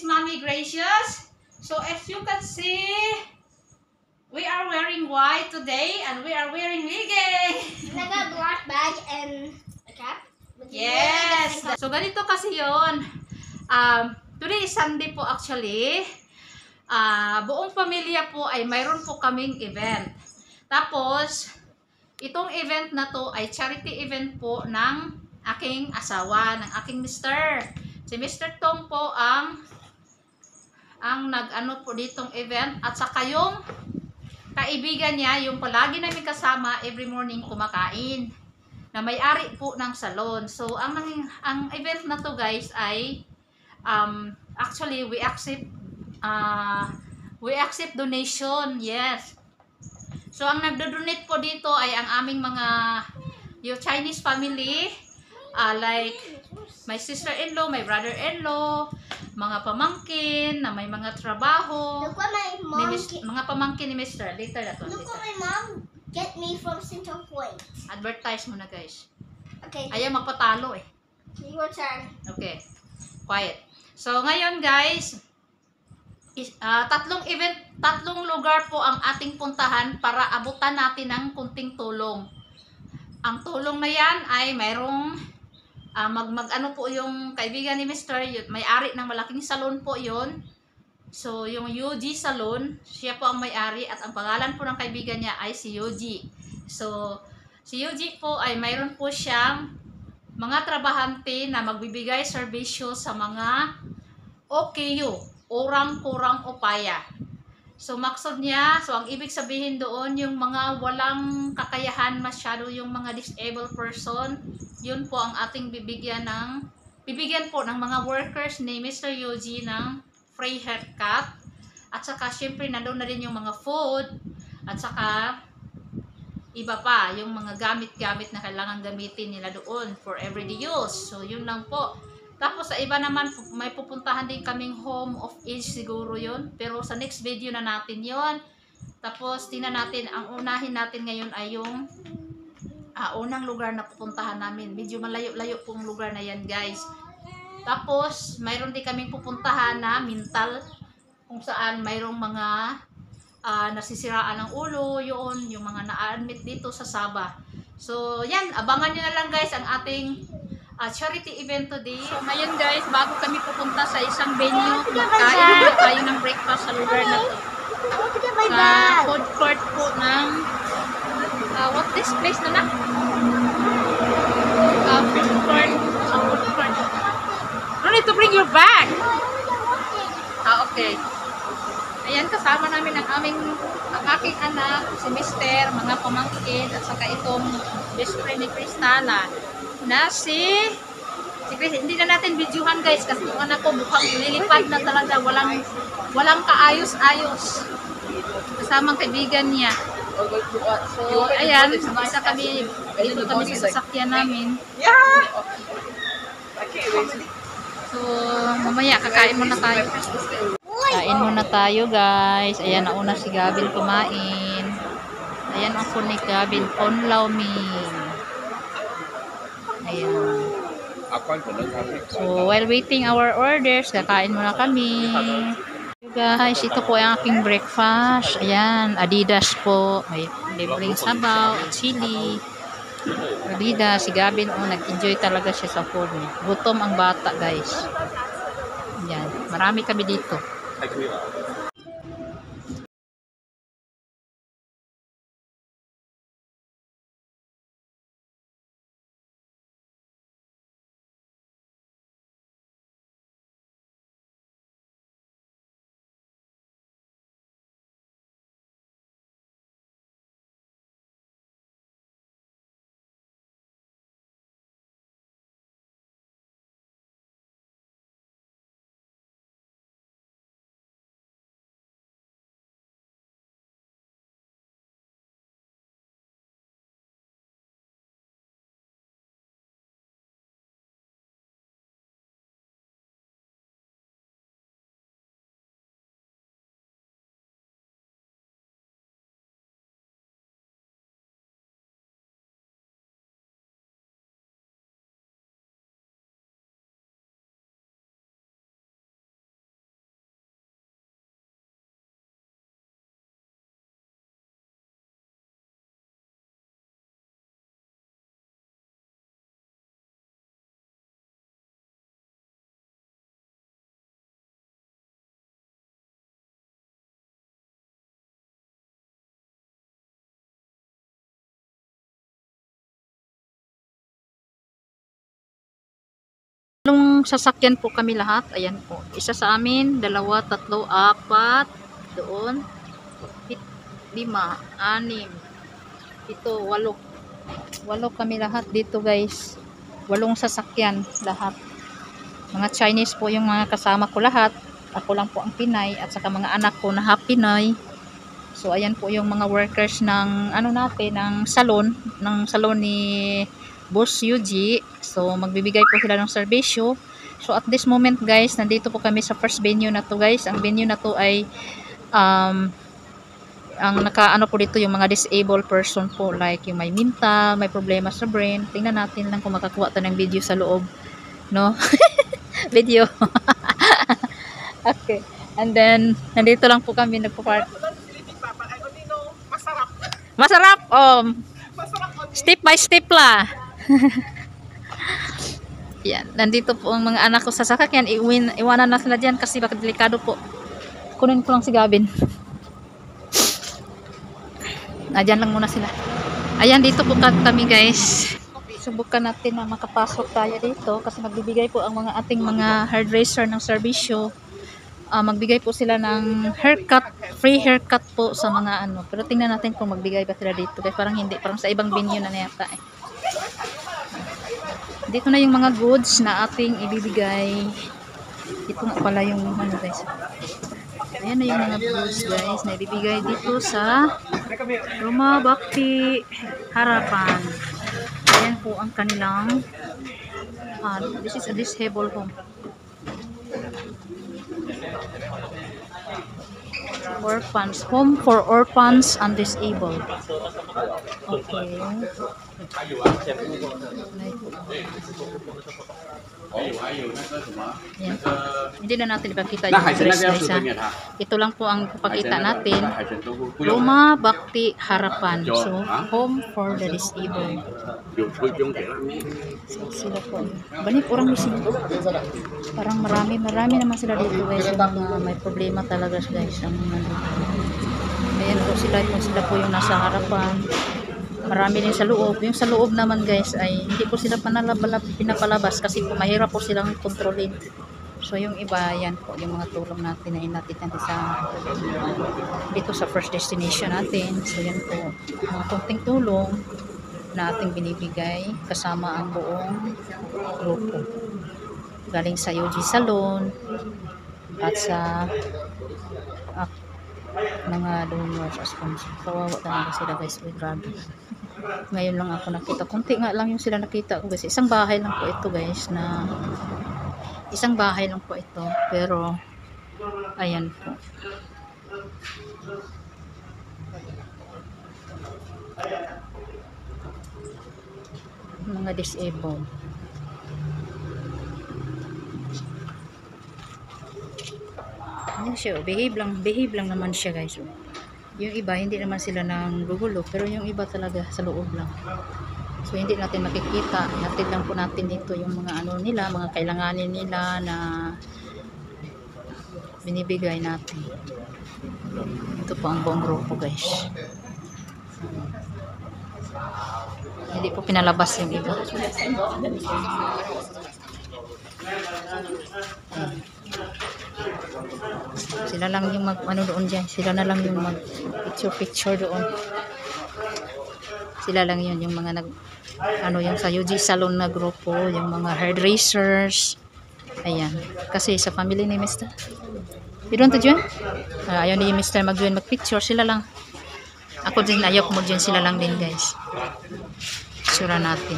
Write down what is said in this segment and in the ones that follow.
is Mommy Gracious. So as you can see, we are wearing white today and we are wearing wiggy. I got a black bag and a cap. Yes. So ganito kasi yon. Today is Sunday po actually. Buong pamilya po ay mayroon po kaming event. Tapos, itong event na to ay charity event po ng aking asawa, ng aking mister. Si Mr. Tom po ang nag-ano po ditong event at saka yung kaibigan niya, yung palagi namin kasama every morning kumakain na may-ari po ng salon. So, ang event na to guys ay actually we accept donation, yes. So, ang nagdo-donate po dito ay ang aming mga yung Chinese family, like my sister-in-law, my brother-in-law, mga pamangkin na may mga trabaho. Look what my mom Mga pamangkin ni Mr. Later na to. Look what my mom get me from Central Point. Advertise muna guys. Okay. Ayaw magpatalo eh. Your turn. Okay. Quiet. So, ngayon guys, tatlong lugar po ang ating puntahan para abutan natin ng kunting tulong. Ang tulong na yan ay mayroong ano po yung kaibigan ni Mr. May-ari ng malaking salon po yon. So, yung UG Salon, siya po ang may-ari at ang pangalan po ng kaibigan niya ay si UG. So, si UG po ay mayroon po siyang mga trabahante na magbibigay serbisyo sa mga OKU, orang kurang upaya. So, maksud niya, so ang ibig sabihin doon, yung mga walang kakayahan masyado, yung mga disabled person, yun po ang ating bibigyan po ng mga workers ni Mr. Yoji ng free haircut. At saka, syempre, nandun na rin yung mga food, at saka, iba pa, yung mga gamit-gamit na kailangan gamitin nila doon for everyday use. So, yun lang po. Tapos sa iba naman, may pupuntahan din kaming home of age siguro yon. Pero sa next video na natin yon. Tapos tingnan natin, ang unahin natin ngayon ay yung unang lugar na pupuntahan namin. Medyo malayo-layo pong lugar na yan guys. Tapos mayroon din kaming pupuntahan na mental, kung saan mayroong mga nasisiraan ng ulo, yun, yung mga na-admit dito sa Sabah. So yan, abangan nyo na lang guys ang ating charity event today. So ngayon guys, bago kami pupunta sa isang venue, kain tayo ng breakfast sa lugar na to. Sa food court po ng what this place na? Food court. Food court. No need to bring your bag. Okay. Ayan, kasama namin ang aking anak, si Mister, mga pamangkin, at saka itong best friend ni Kristana na si Chris. Hindi na natin videohan guys kasi yung anak ko mukhang lilipad na talaga, walang kaayos-ayos, kasamang kaibigan niya. So ayan, isa kami dito kami sa sasakyan namin. So mamaya kakain muna tayo. Kain muna tayo guys. Ayan, nauna si Gavin kumain. Ayan ang food ni Gavin, Ponlaw Ming. Ayan. So, while waiting our orders, kakain muna kami. Guys, ito po ang aking breakfast. Ayan, Adidas po. May libreng sabaw at chili. Adidas, si Gavin, nag-enjoy talaga siya sa food niya. Gutom ang bata, guys. Ayan, marami kami dito. Walong sasakyan po kami lahat. Ayan po. Isa sa amin, 2, 3, 4, doon. 5, 6, 7, 8. 8 kami lahat dito guys. 8 sasakyan lahat. Mga Chinese po yung mga kasama ko lahat. Ako lang po ang Pinay at saka mga anak ko na half Pinay. So ayan po yung mga workers ng ng salon ni Boss Yuji. So magbibigay po sila ng serbisyo. So at this moment guys, nandito po kami sa first venue na to guys. Ang venue na to ay ang nakaano po dito yung mga disabled person po, like yung may minta, may problema sa brain. Tingnan natin lang kung makakuha tayo ng video sa loob, no? Video. Okay. And then nandito lang po kami nagpo-park. Masarap. Step by step la. Yan, nandito po ang mga anak ko sa sasakyan. Iwanan na sila diyan kasi baka delikado po. Kunin ko lang si Gavin. Diyan lang muna sila. Ayan, dito po kami guys. Subukan natin na makapasok tayo dito kasi magbibigay po ang mga ating mga hairdresser ng serbisyo. Magbigay po sila ng haircut, free haircut po sa mga ano. Pero tingnan natin kung magbigay ba sila dito. Guys, parang hindi, parang sa ibang venue na yata eh. Dito na yung mga goods na ating ibibigay. Ito nga pala yung ano guys. Ayan na yung mga goods guys na ibibigay dito sa Roma Bhakti Harapan. Ayan po ang kanilang this is a disabled home. Orphans, home for orphans and disabled. Okay. Ayan. Hindi na natin ipakita yung dress guys ha. Ito lang po ang ipakita natin. Roma Bhakti Harapan. So, home for the disabled. So, sila po. Banip orang mismo. Parang marami naman sila dito guys. Yung may problema talaga guys. Ayan po sila po yung nasa harapan. Marami din sa loob. Yung sa loob naman guys ay hindi po sila pinapalabas kasi po mahirap po silang kontrolin. So yung iba, yan po yung mga tulong natin na inatid natin dito sa first destination natin. So yan po, mga konting tulong na ating binibigay kasama ang buong grupo. Galing sa Yuji Salon at sa mga donors as sponsor. Kawawa talaga sila guys. Grabe. Ngayon lang ako nakita. Kunti nga lang yung sila nakita ko guys. Isang bahay lang po ito guys na isang bahay lang po ito. Pero ayan po. Mga disabled. Ayan siya, behave lang naman siya guys. Yung iba hindi naman sila nang gugulo, pero yung iba talaga sa loob lang. So hindi natin makikita, natin lang po natin dito yung mga ano nila, mga kailanganin nila na binibigay natin. Ito po ang buong grupo guys. Hindi po pinalabas yung iba. Sila lang yung ano doon dyan. Sila na lang yung mag picture doon. Sila lang yun yung mga yung sa Yuji Salon na grupo, yung mga hairdressers. Ayan. Kasi sa family ni Mr. You don't to join? Ayaw ni Mr. mag-join mag-picture. Sila lang. Ako din ayaw ko mag-join. Sila lang din guys. Sura natin.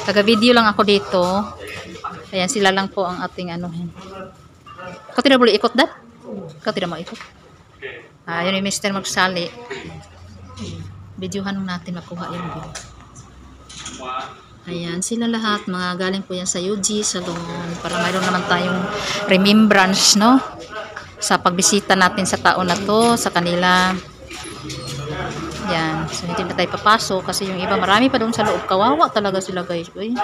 Taga-video lang ako dito. Ayan, sila lang po ang ating anuhin. Kau tidak boleh ikut dah? Kau tidak mau ikut? Yun yung Mr. magsali. Videohan natin makuha yung video. Ayan, sila lahat. Mga galing po yan sa Yuji Salon. Para mayroon naman tayong remembrance, no? Sa pagbisita natin sa taon na to, sa kanila. Yan. So, hindi na tayo papasok kasi yung iba, marami pa doon sa loob. Kawawa talaga sila, guys. Uy.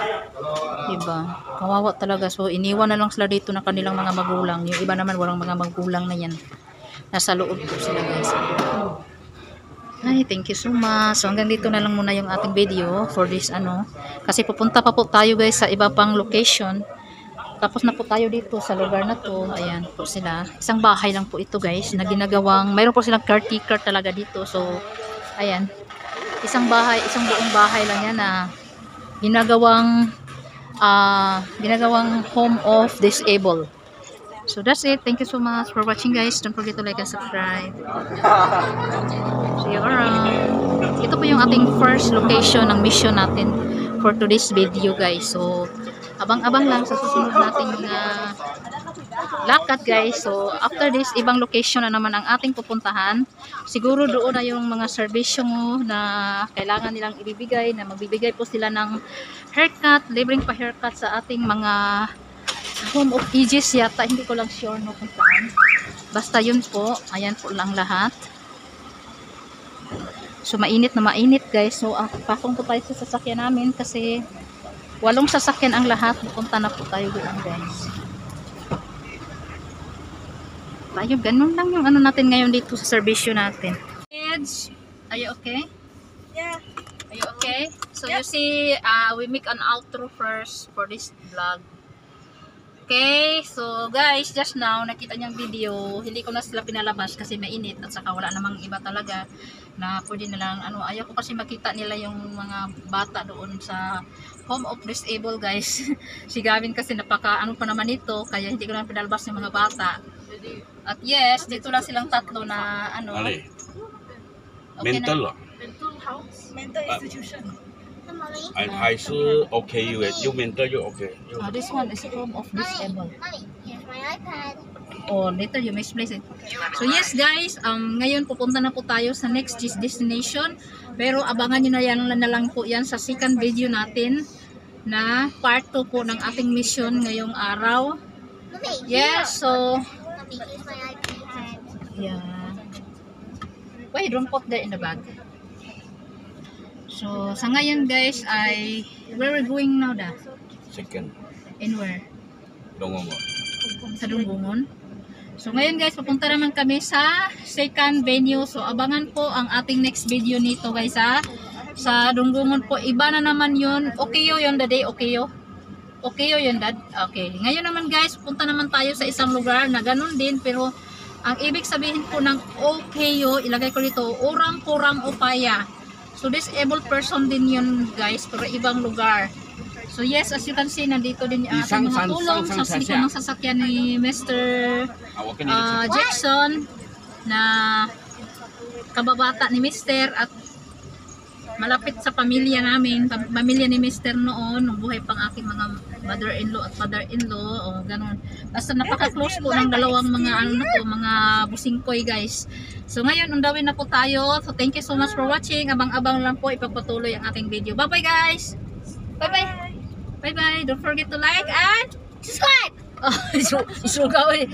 Iba. Kawawa talaga. So, iniwan na lang sila dito ng kanilang mga magulang. Yung iba naman, walang mga magulang na yan. Nasa loob po sila, guys. Ay, thank you so much. So, hanggang dito na lang muna yung ating video for this, Kasi pupunta pa po tayo, guys, sa iba pang location. tapos na po tayo dito sa lugar na to. Ayan po sila. Isang bahay lang po ito guys na ginagawang, mayroon po silang caretaker talaga dito. So, ayan. Isang buong bahay lang yan na ginagawang home of disabled. So that's it. Thank you so much for watching guys. Don't forget to like and subscribe. See you around. Ito po yung ating first location ng mission natin for today's video guys. So abang-abang lang sa susunod nating lakad guys. So after this, ibang location na naman ang ating pupuntahan. Siguro doon na yung mga serbisyo na kailangan nilang ibibigay, na magbibigay po sila ng haircut, libreng pa haircut sa ating mga home of ages yata, hindi ko lang sure no kung saan. Basta yun po, ayan po lang lahat. So mainit na mainit guys. So pasok po tayo sa sasakyan namin kasi 8 sasakyan ang lahat. Pupunta na po tayo doon guys. Tayo, ganun lang yung ano natin ngayon dito sa serbisyo natin. Kids, are you okay? Yeah. Are you okay? So you see, we make an outro first for this vlog. Okay, so guys, just now nakita niyang video, hindi ko na sila pinalabas kasi mainit at saka wala namang iba talaga na pwede nilang ayaw ko kasi makita nila yung mga bata doon sa home of disabled guys. Si Gavin kasi napaka pa naman ito, kaya hindi ko na pinalabas yung mga bata. At yes, dito lang silang tatlo na Ali, okay mental mental house, mental institution. Mommy. I okay you mental you okay. this one is home of disabled. Mommy, here's my iPad. Oh, later you misplace it. So yes guys, ngayon pupunta na po tayo sa next destination. Pero abangan nyo na lang po yan sa second video natin na part 2 po ng ating mission ngayong araw. Mommy, Yes, so Mommy, here's my iPad. yeah. Why don't put that in the bag? So sa ngayon guys ay where we going now da? Second, In where? dongong mo. Sa Dunggungon. So ngayon guys, pupunta naman kami sa second venue. So abangan po ang ating next video nito guys ha. Sa Dunggungon po, iba na naman yun. Okay yun daday, okay yun dad. Okay. Ngayon naman guys, pupunta naman tayo sa isang lugar na ganun din. Pero ang ibig sabihin po ng okayo, ilagay ko dito, orang kurang upaya. So disabled person din yun guys, pero ibang lugar. So yes, as you can see, nandito din yung ating mga tulong sa likod ng sasakyan ni Mr. Jackson na kababata ni Mr. at malapit sa pamilya namin, pamilya ni Mr. noon, nung buhay pang aking mga mother-in-law at father-in-law, o ganun. Basta napaka-close po ng dalawang mga mga busingkoy guys. So ngayon, undawin na po tayo. So thank you so much for watching. Abang-abang lang po, ipagpatuloy ang ating video. Bye-bye guys! Bye-bye! Bye-bye! Don't forget to like and subscribe! Oh, isugaw eh.